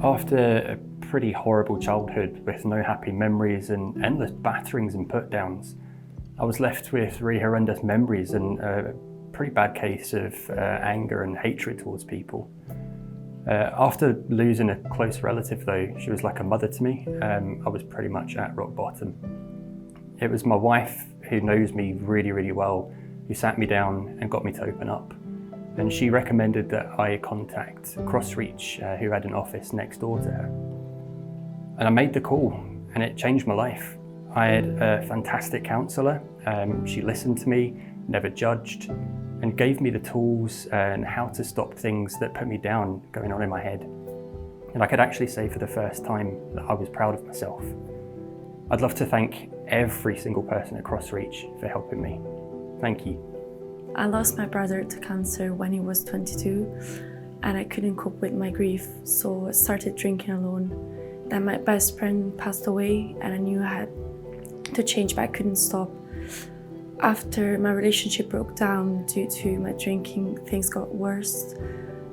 After a pretty horrible childhood with no happy memories and endless batterings and put-downs, I was left with really horrendous memories and a pretty bad case of anger and hatred towards people. After losing a close relative though, she was like a mother to me, I was pretty much at rock bottom. It was my wife, who knows me really, really well, who sat me down and got me to open up. And she recommended that I contact CrossReach, who had an office next door to her. And I made the call, and it changed my life. I had a fantastic counsellor. She listened to me, never judged, and gave me the tools and how to stop things that put me down going on in my head. And I could actually say for the first time that I was proud of myself. I'd love to thank every single person at CrossReach for helping me. Thank you. I lost my brother to cancer when he was 22, and I couldn't cope with my grief, so I started drinking alone. Then my best friend passed away, and I knew I had to change, but I couldn't stop. After my relationship broke down due to my drinking, things got worse.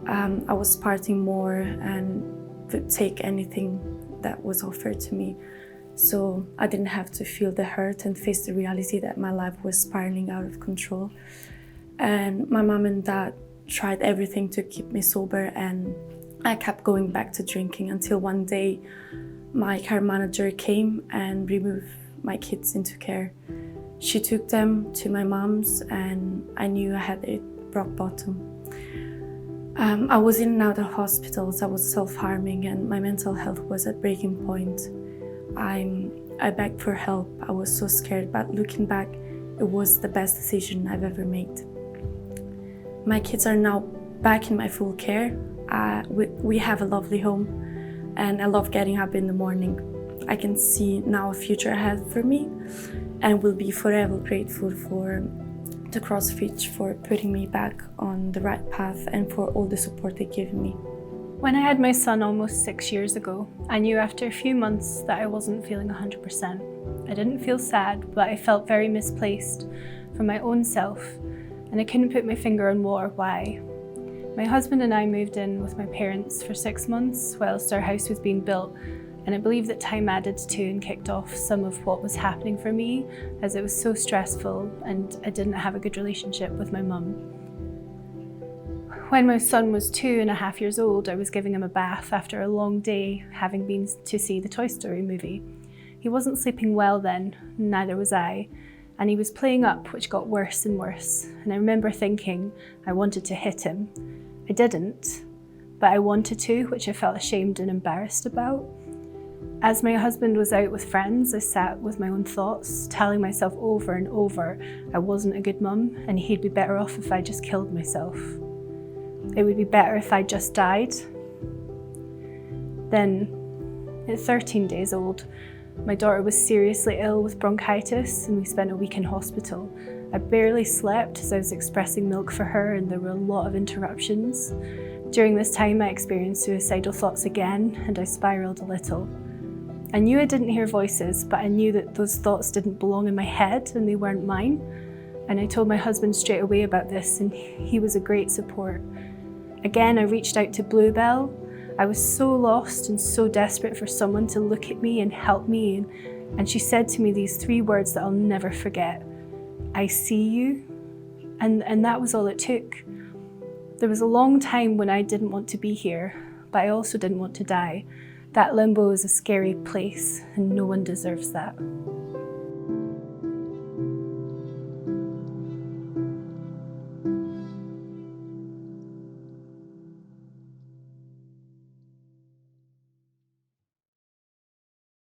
I was partying more and would take anything that was offered to me. So I didn't have to feel the hurt and face the reality that my life was spiraling out of control. And my mom and dad tried everything to keep me sober, and I kept going back to drinking until one day my care manager came and removed my kids into care. She took them to my mom's, and I knew I had hit rock bottom. I was in and out of hospitals, I was self-harming, and my mental health was at breaking point. I begged for help. I was so scared, but looking back, it was the best decision I've ever made. My kids are now back in my full care. We have a lovely home, and I love getting up in the morning. I can see now a future ahead for me, and will be forever grateful to CrossReach for putting me back on the right path and for all the support they've given me. When I had my son almost 6 years ago, I knew after a few months that I wasn't feeling 100%. I didn't feel sad, but I felt very misplaced for my own self, and I couldn't put my finger on what or why. My husband and I moved in with my parents for 6 months whilst our house was being built, and I believe that time added to and kicked off some of what was happening for me, as it was so stressful and I didn't have a good relationship with my mum. When my son was 2.5 years old, I was giving him a bath after a long day, having been to see the Toy Story movie. He wasn't sleeping well then, neither was I, and he was playing up, which got worse and worse. And I remember thinking I wanted to hit him. I didn't, but I wanted to, which I felt ashamed and embarrassed about. As my husband was out with friends, I sat with my own thoughts, telling myself over and over I wasn't a good mum and he'd be better off if I just killed myself. It would be better if I just died. Then, at 13 days old, my daughter was seriously ill with bronchitis, and we spent a week in hospital. I barely slept as I was expressing milk for her, and there were a lot of interruptions. During this time, I experienced suicidal thoughts again, and I spiraled a little. I knew I didn't hear voices, but I knew that those thoughts didn't belong in my head and they weren't mine. And I told my husband straight away about this, and he was a great support. Again, I reached out to Bluebell. I was so lost and so desperate for someone to look at me and help me, and she said to me these 3 words that I'll never forget. I see you. And that was all it took. There was a long time when I didn't want to be here, but I also didn't want to die. That limbo is a scary place, and no one deserves that.